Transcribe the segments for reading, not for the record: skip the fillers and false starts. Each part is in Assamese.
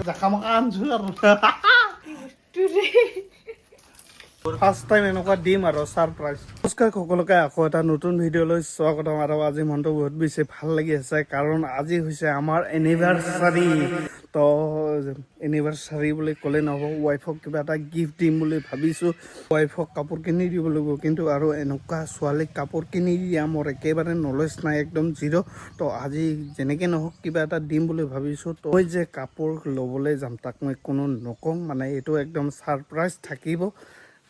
জাকামাকা আনছো আৰু ফাৰ্ষ্ট টাইম এনেকুৱা দিম আৰু ছাৰপ্ৰাইজ। নমস্কাৰ সকলোকে, আকৌ এটা নতুন ভিডিঅ'লৈ স্বাগতম। আৰু আজি মনটো বহুত বেছি ভাল লাগি আছে, কাৰণ আজি হৈছে আমাৰ এনিভাৰ্চাৰী। তো এনিভাৰ্চাৰী বুলি ক'লে নহ'ব, ৱাইফক কিবা এটা গিফ্ট দিম বুলি ভাবিছোঁ। ৱাইফক কাপোৰ কিনি দিব লাগিব, কিন্তু আৰু এনেকুৱা ছোৱালীক কাপোৰ কিনি দিয়া মোৰ একেবাৰে নলেজ নাই, একদম জিৰ'। তো আজি যেনেকৈ নহওক কিবা এটা দিম বুলি ভাবিছোঁ। তো মই যে কাপোৰ ল'বলৈ যাম তাক মই কোনো নকওঁ, মানে এইটো একদম ছাৰপ্ৰাইজ থাকিব।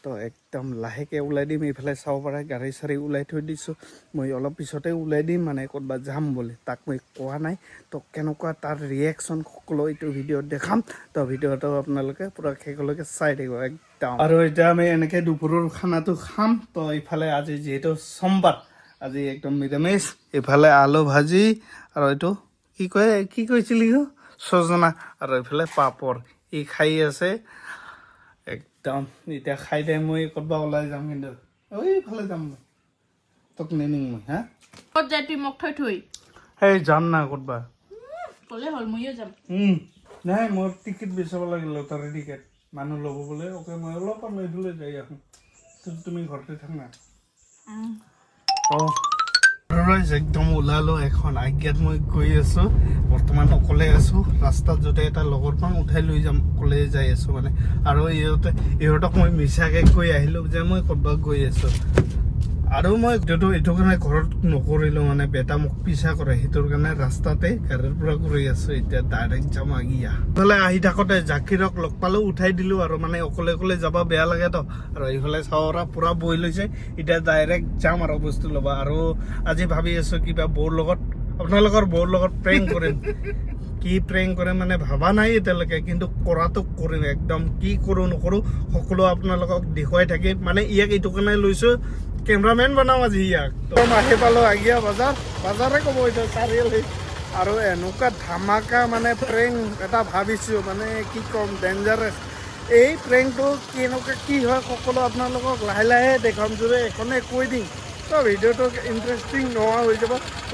তো একদম লাহেকৈ ওলাই দিম। এইফালে চাব পাৰে গাড়ী চাড়ী ওলাই থৈ দিছোঁ, মই অলপ পিছতে ওলাই দিম, মানে ক'ৰবাত যাম বুলি। তাক মই কোৱা নাই। তো কেনেকুৱা তাৰ ৰিয়েকশ্যন সকলো এইটো ভিডিঅ'ত দেখাম। তো ভিডিঅ'টো আপোনালোকে পূৰা শেষলৈকে চাই থাকিব একদম। আৰু এতিয়া আমি এনেকৈ দুপৰৰ খানাটো খাম। তো এইফালে আজি যিহেতু সোমবাৰ, আজি একদম নিৰামিষ। এইফালে আলু ভাজি আৰু এইটো কি কৈছিলি ছজনা, আৰু এইফালে পাপৰ। ই খাই আছে একদম। এতিয়া খাই দে, মই ক'ৰবাত ওলাই যাম, কিন্তু এইফালে যাম মই, তোক নিনিম মই। হা ক'ত যায় তুই মোক থৈ সেই যাম না ক'ৰবাত ক'লে হ'ল, ময়ো যাম। নাই, মোৰ টিকেট বিচাৰিব লাগিল, লটাৰী টিকেট। মানুহ ল'ব বোলে। অ'কে, মই অলপ এইফালে যাই আহোঁ, তুমি ঘৰতে থাক না। একদম ওলালো এখন আজ্ঞাত মই গৈ আছো। বৰ্তমান অকলে আছো ৰাস্তাত, য'তে এটা লগৰ পাম উঠাই লৈ যাম, অকলে যাই আছো মানে। আৰু ইহঁতক মই মিছাকে কৈ আহিলো যে মই ক'ৰবাত গৈ আছো। আৰু মই এইটো কাৰণে ঘৰত নকৰিলো, মানে বেটা মোক পিছা কৰে, সেইটোৰ কাৰণে ৰাস্তাতে গাড়ীৰ পৰা কৰি আছো। এতিয়া ডাইৰেক্ট যাম আগিয়া। ইফালে আহি থাকোতে জাকিৰক লগ পালো, উঠাই দিলো। আৰু মানে অকলে অকলে যাব বেয়া লাগে তো। আৰু এইফালে চাৱৰা পুৰা বৈ লৈছে, এতিয়া ডাইৰেক্ট যাম আৰু বস্তু ল'বা। আৰু আজি ভাবি আছো কিবা বৌৰ লগত, আপোনালোকৰ বৌৰ লগত প্ৰেংক কৰিম। কি প্ৰেংক কৰে মানে ভাবা নাই এতিয়ালৈকে, কিন্তু কৰাটো কৰিম একদম। কি কৰোঁ নকৰোঁ সকলো আপোনালোকক দেখুৱাই থাকিম। মানে ইয়াক এইটো কাৰণে লৈছোঁ, কেমেৰামেন বনাম আজি ইয়াক। তো আহি পালোঁ আগিয়া বাজাৰে ক'ব এতিয়া, চাৰিআলি। আৰু এনেকুৱা ধামাকা মানে প্ৰেংক এটা ভাবিছোঁ, মানে কি ক'ম, ডেঞ্জাৰাছ। এই প্ৰেংকটো কেনেকুৱা কি হয় সকলো আপোনালোকক লাহে লাহে দেখাম, যদি এখনে কৈ দিম তো ভিডিঅ'টো ইণ্টাৰেষ্টিং নোহোৱা হৈ যাব।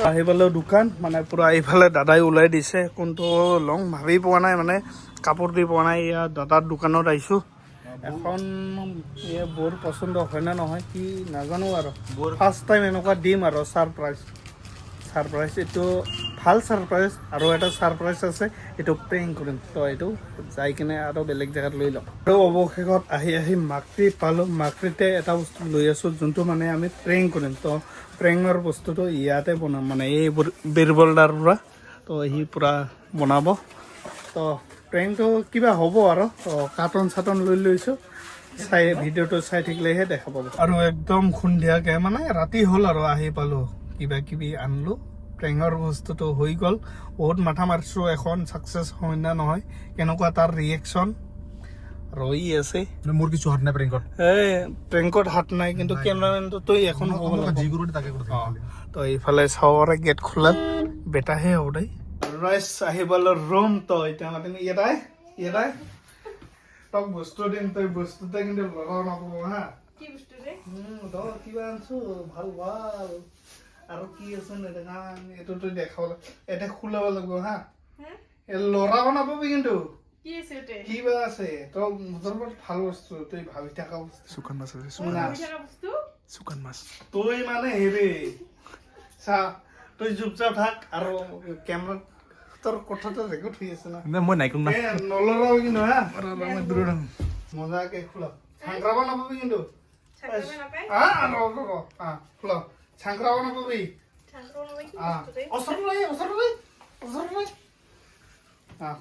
আহি পালোঁ দোকান, মানে পূৰা এইফালে দাদাই ওলাই দিছে। কোনটো লং ভাবি পোৱা নাই, মানে কাপোৰ দি পোৱা নাই। ইয়াৰ দাদাৰ দোকানত আহিছোঁ। এখন বৰ পচন্দ হয় নে নহয় কি নাজানো, আৰু ফাৰ্ষ্ট টাইম এনেকুৱা দিম আৰু ছাৰপ্ৰাইজ। এইটো ভাল ছাৰপ্ৰাইজ। আৰু এটা ছাৰপ্ৰাইজ আছে, এইটো প্ৰেংক কৰিম। তো এইটো যাই কিনে আৰু বেলেগ জেগাত লৈ ল'ম। আৰু অৱশেষত আহি মাকৃ পালোঁ। মাকৃতে এটা বস্তু লৈ আছোঁ, যোনটো মানে আমি প্ৰেংক কৰিম। তো প্ৰেংকৰ বস্তুটো ইয়াতে বনাম, মানে এই বীৰবলদাৰ পৰা। তো সি পূৰা বনাব। তো প্ৰেংকটো কিবা হ'ব আৰু। তো কাৰ্টন চাৰ্টন লৈ লৈছোঁ, ভিডিঅ'টো চাই থাকিলেহে দেখা পাব। আৰু একদম সন্ধিয়াকৈ, মানে ৰাতি হ'ল আৰু আহি পালোঁ, কিবা কিবি আনিলোঁ। প্ৰেঙৰ বস্তুটো হৈ গ'ল। বহুত মাথা মাৰিছোঁ, এখন ছাকচেছ হয় না নহয়, কেনেকুৱা তাৰ ৰিয়েকশ্যন ৰৈ আছে। মোৰ কিছু হাত নাই প্ৰেংকত। প্ৰেংকত হাত নাই, কিন্তু কেমেৰামেনটো তই এখন হ'ব তো এইফালে চাৱৰে গেট খোলাত বেটাহে হ'ব দেই। ৰাইজ আহি পালোঁ ৰুম। তো এতিয়া মাতিম ইয়াতে তক বস্তু দিম, তই বস্তুতে কিন্তু লগাও নাপাব হা। কি বস্তু ৰে? কিবা আনছো ভাল ভাল। আৰু কি আছে নেদেখা, এইটো তই দেখাব, এটা খোলাব লাগিব হা। লৰাব নাপাবি কিন্তু। কি আছে এতে? কিবা আছে, তই মুঠৰ ওপৰত ভাল বস্তু, তই ভাবি থকা বস্তু। শুকান মাছ আছে, শুকান মাছ। তই মানে হেৰি চা, তই চুপচাপ থাক। আৰু কেমেৰাত তোৰ কথাটো ৰেকৰ্ড হৈ আছে না। মই নাই কোন না। নলৰাও কিন্তু হা, মজাকে খোলাও। চাংক্ৰাব নাপাবি কিন্তু। খোলাও, চাংক্ৰাব নাপাবি।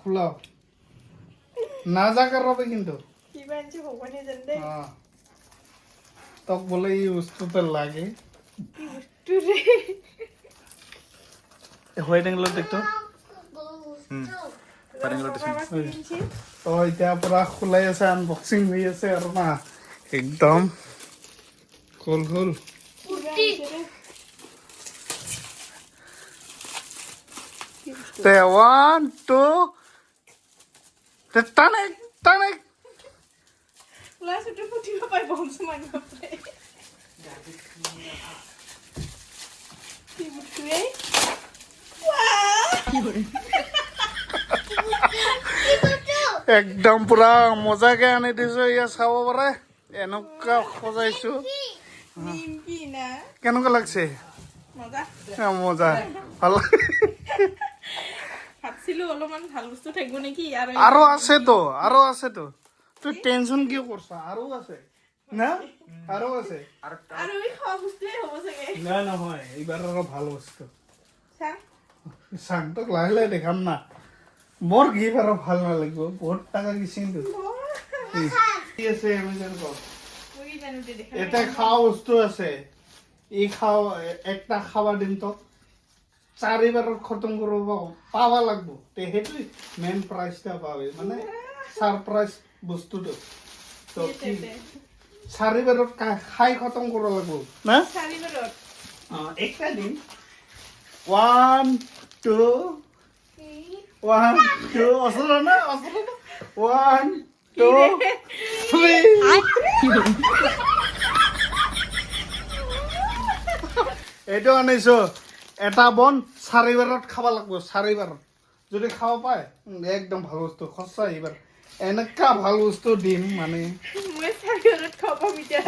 খোলাও নাজাকে ৰবি কিন্তু। তোক বোলে এই বস্তুটা লাগে। হোৱাইট এংগলত দেখতো। তো এতিয়া পৰা খোলাই আছে, আনবক্সিং হৈ আছে আৰু না, একদম হ'ল। ওৱান টু টানে একদম পুৰা মজাকে আনি দিছো এয়া চাব পাৰে এনেকুৱা সজাইছো নিমকি না কেনেকুৱা লাগছে মজা মজা ভাল ভাবছিলো অলপমান ভাল বস্তু থাকিব নেকি আৰু আছেতো তুই টেনচন কিয় কৰছা আৰু আছে না আৰু আছে আৰু এই খোৱা বস্তুৱে হ'ব চাগে না নহয় এইবাৰ আৰু ভাল বস্তু চা চাংটোক লাহে লাহে দেখাম না মোৰ গিফ্ট আৰু ভাল নালাগিব বহুত টকা কিছিংটো কি আছে এমেজন ক মই জানো দে দেখা এটা খাওয়া বস্তু আছে এই একটা খাওয়া দিন তো চাৰিবাৰত খতম কৰিব পাবা লাগব তে সেইটো মেইন প্ৰাইচটা পাবে মানে সাৰপ্ৰাইজ বস্তুটো তো কি চাৰিবাৰত খাই খতম কৰিব লাগব না চাৰিবাৰত একটা দিন 1 2 1 2 আসলে না 1 2 3 এইটো আনিছো এটা বন চাৰিবাৰত খাব লাগিব চাৰিবাৰত যদি খাব পায় একদম ভাল বস্তু সঁচা এইবাৰ এনেকা ভাল বস্তু দিম মানে মই চাৰিবাৰত খাব এতিয়া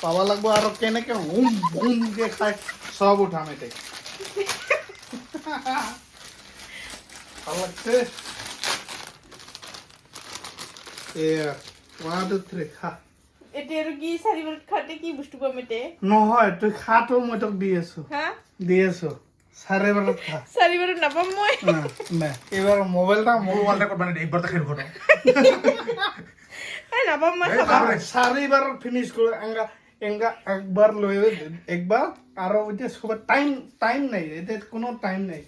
পাব লাগিব আৰু কেনেকে হুম হুমকে খাই সব উঠাম এতে ভাল লাগছে এয়া 1 2 3 খা এতিয়া আৰু কি চাৰিবাৰত খাওঁতে কি বস্তু পাম এতিয়া নহয় তুই খাটো মই তোক দি আছো হা চাৰিবাৰত খা চাৰিবাৰত নাপাম মই না এবাৰ মোবাইলটা মোবাইল ৰেকৰ্ড মানে একবাৰ তো খেল ঘটো এই নাপাম মই খাবা চাৰিবাৰ ফিনিশ করে এঙ্গা একবার লয়ে একবার আর ওইটা সবার টাইম নাই এতে কোনো টাইম নাই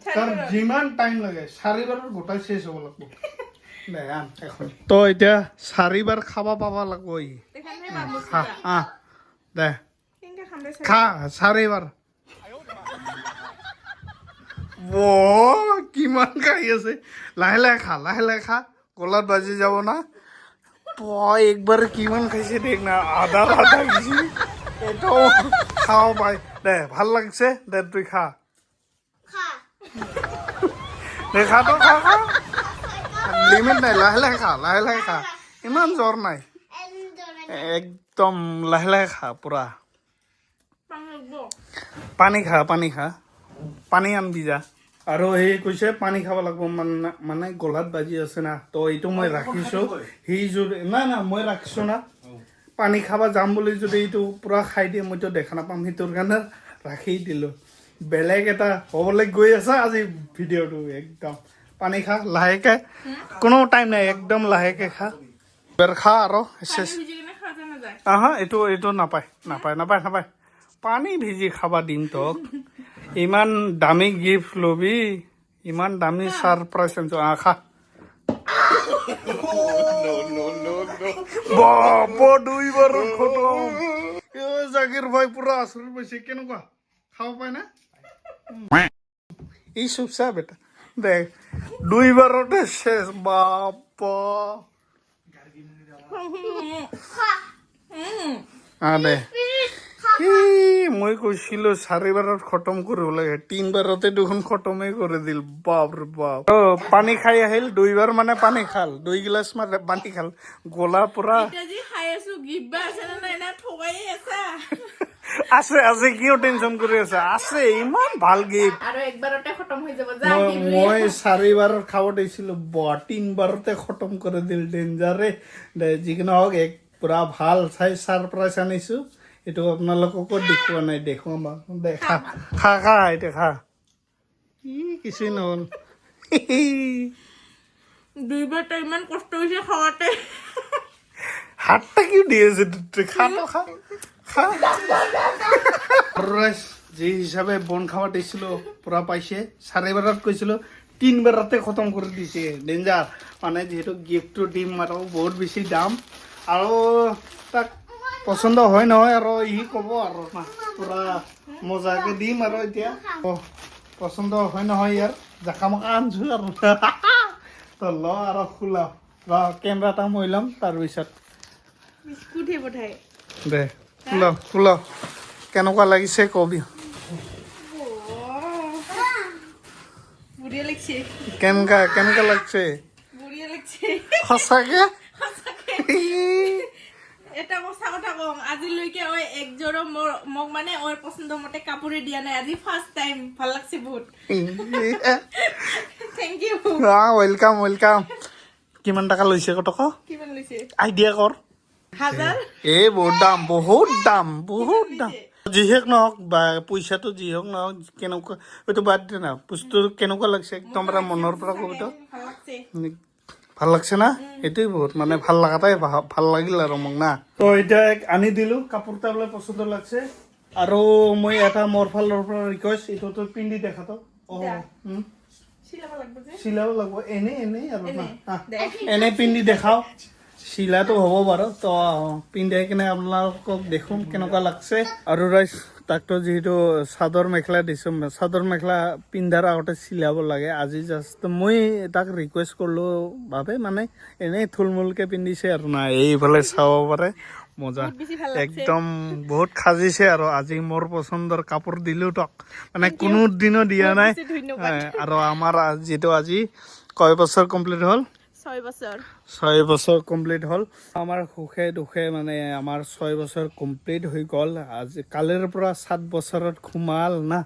তার যিমান টাইম লাগে চাৰিবাৰৰ গোটাই শেষ হ'ব লাগব দে আন এখন তো এতিয়া চাৰিবাৰ খাবা পাবা লাগব ই দেখানহে পাম খা দে কেনেকে খাম দে খা চাৰিবাৰ কিমান খাই আছে লাহে লাহে খা গলাত বাজি যাব না একবার কিমান খাইছে দেখ না আধা গেছি এটাও খাও পাই দে ভাল লাগছে দে তুই খা খা লিমিট নাই লাহে খা ইমান জ্বৰ নাই একদম লাহে খা পুৰা পানী খা পানী আনবি যা আৰু সেই কৈছে পানী খাব লাগিব মানে গলাত বাজি আছে না তো এইটো মই ৰাখিছো সি যদি না মই ৰাখিছো না পানী খাব যাম বুলি যদি এইটো পুৰা খাই দিয়ে মইতো দেখা নাপাম সেইটোৰ কাৰণে ৰাখি দিলো বেলেগ এটা হ'বলৈ গৈ আছে আজি ভিডিঅ'টো একদম পানী খা লাহেকে কোনো টাইম নাই একদম লাহেকে খা খা আৰু এইটো নাপায় পানী ভিজি খাবা দিম তোক ইমান দামী গিফ্ট লবি ইমান দামী সারপ্রাইজ আনছো খা বাবা দুইবার খতম জাকির ভাই পুরা আসর পাইছে কেনেকুৱা খাব পায় না এই চুপচা বেটা দেখ দুইবাৰতে শেষ বাবা দে মই কৈছিলো চাৰিবাৰত খতম কৰিব লাগে 3 বাৰতে দেখোন খতমেই কৰি দিল বাপ পানী খাই আহিল 2 বাৰ মানে পানী খাল 2 গিলাচ মানে পানী খাল গলা পুৰা আছে কিয় টেনচন কৰি আছে ইমান ভাল গিফ্ট মই 4 বাৰত খাব দিছিলো 3 বাৰতে খতম কৰি দিল ডেঞ্জাৰে যিকোনো হওক এক পুৰা ভাল চাই সাৰপ্ৰাইজ আনিছো এইটো আপোনালোককো দেখুৱা নাই দেখুৱাম দে খা এতিয়া খা কিছু নহল দুইবাৰটা ইমান কষ্ট হৈছে খাওয়াতে হাতটা কিয় দি আছে খা যি হিচাপে বন খাব দিছিলো পুৰা পাইছে 4 বাৰত কৈছিলো 3 বাৰতে খতম কৰি দিছে ডেঞ্জাৰ মানে যিহেতু গিফ্টটো দিম আৰু বহুত বেছি দাম আৰু তাক পছন্দ হয় নহয় আৰু ই ক'ব আৰু না পুৰা মজাকে দিম আৰু এতিয়া পছন্দ হয় নহয় ইয়াৰ জাকামাকা আনছো আৰু তো ল আৰু খোলা কেমেৰা এটা মই ল'ম তাৰপিছত দে খোল কেনেকুৱা লাগিছে কবি বুঢ়িয়া লাগছে কেনেকা লাগছে বুঢ়িয়া লাগছে সঁচাকে এটা সঁচা কথা কওঁ আজিলৈকে একযোৰো মোক মানে পচন্দ মতে কাপোৰে দিয়া নাই আজি ফাৰ্ষ্ট টাইম ভাল লাগছে বহুত থেংক ইউ ৱেলকাম কিমান টকা লৈছে কটক কিমান লৈছে আইডিয়া কৰ 1000 বহুত দাম যিহেক নহওক বা পইচাটো যিহওক নহওক কেনেকুৱা এইটো বাদ দে না বস্তু কেনেকুৱা লাগছে একদম মনৰ পৰা কবিতা ভাল লাগছে ভাল লাগছে না এইটোৱে বহুত মানে ভাল লগাটাই ভাল লাগিল আৰু মোক না তো এতিয়া আনি দিলো কাপোৰটা বোলে পচন্দ লাগছে আৰু মই এটা মোৰ ফালৰ পৰা ৰিকুৱেষ্ট এইটোতো পিন্ধি দেখাতো চিলাব লাগিব এনেই আৰু না এনে পিন্ধি দেখাও চিলাটো হ'ব বাৰু তো পিন্ধাই কিনে আপোনালোকক দেখোন কেনেকুৱা লাগছে আৰু ৰাইজ তাকতো যিহেতু চাদৰ মেখেলা দিছোঁ চাদৰ মেখেলা পিন্ধাৰ আগতে চিলাব লাগে আজি জাষ্ট মই তাক ৰিকুৱেষ্ট কৰিলোঁ বাবে মানে এনেই থুলমূলকৈ পিন্ধিছে আৰু না এইফালে চাব পাৰে মজা একদম বহুত সাজিছে আৰু আজি মোৰ পচন্দৰ কাপোৰ দিলোঁ তাক মানে কোনো দিনো দিয়া নাই আৰু আমাৰ যিটো আজি কয় বছৰ কমপ্লিট হ'ল 6 বছৰ কমপ্লিট হ'ল আমাৰ সুখে দুখে মানে আমাৰ 6 বছৰ কমপ্লিট হৈ গ'ল আজি কালিৰ পৰা 7 বছৰত সোমাল না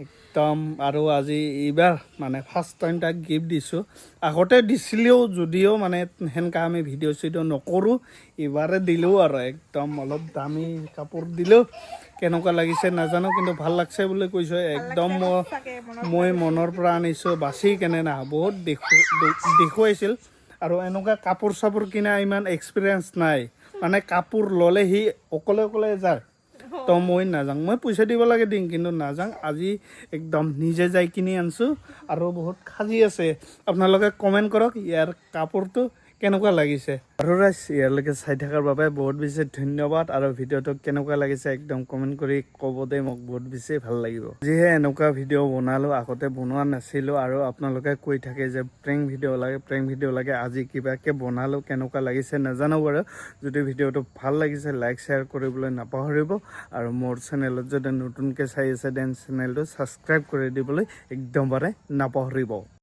একদম আৰু আজি এইবাৰ মানে ফাৰ্ষ্ট টাইম তাক গিফ্ট দিছোঁ আগতে দিছিলেও যদিও মানে সেনেকা আমি ভিডিঅ' চিডিঅ' নকৰোঁ এইবাৰে দিলোঁ আৰু একদম অলপ দামী কাপোৰ দিলোঁ কেনেকুৱা লাগিছে নাজানো কিন্তু ভাল লাগছে বুলি কৈছোঁ একদম মই মনৰ পৰা আনিছোঁ বাচি কেনে না বহুত দেখুৱাইছিল আৰু এনেকুৱা কাপোৰ চাপোৰ কিনা ইমান এক্সপিৰিয়েঞ্চ নাই মানে কাপোৰ ল'লে সি অকলে যায় তো মই নাযাওঁ মই পইচা দিব লাগে দিম কিন্তু নাযাওঁ আজি একদম নিজে যাই কিনি আনিছোঁ আৰু বহুত সাজি আছে আপোনালোকে কমেণ্ট কৰক ইয়াৰ কাপোৰটো কেনেকুৱা লাগিছে আৰু ৰাইজ ইয়ালৈকে চাই থকাৰ বাবে বহুত বেছি ধন্যবাদ আৰু ভিডিঅ'টো কেনেকুৱা লাগিছে একদম কমেণ্ট কৰি ক'ব দে মোক বহুত বেছি ভাল লাগিব যিহে এনেকুৱা ভিডিঅ' বনালোঁ আগতে বনোৱা নাছিলোঁ আৰু আপোনালোকে কৈ থাকে যে প্ৰেংক ভিডিঅ' লাগে আজি কিবাকৈ বনালোঁ কেনেকুৱা লাগিছে নাজানো বাৰু যদি ভিডিঅ'টো ভাল লাগিছে লাইক শ্বেয়াৰ কৰিবলৈ নাপাহৰিব আৰু মোৰ চেনেলত যদি নতুনকৈ চাই আছে দেন চেনেলটো ছাবস্ক্ৰাইব কৰি দিবলৈ একদম নাপাহৰিব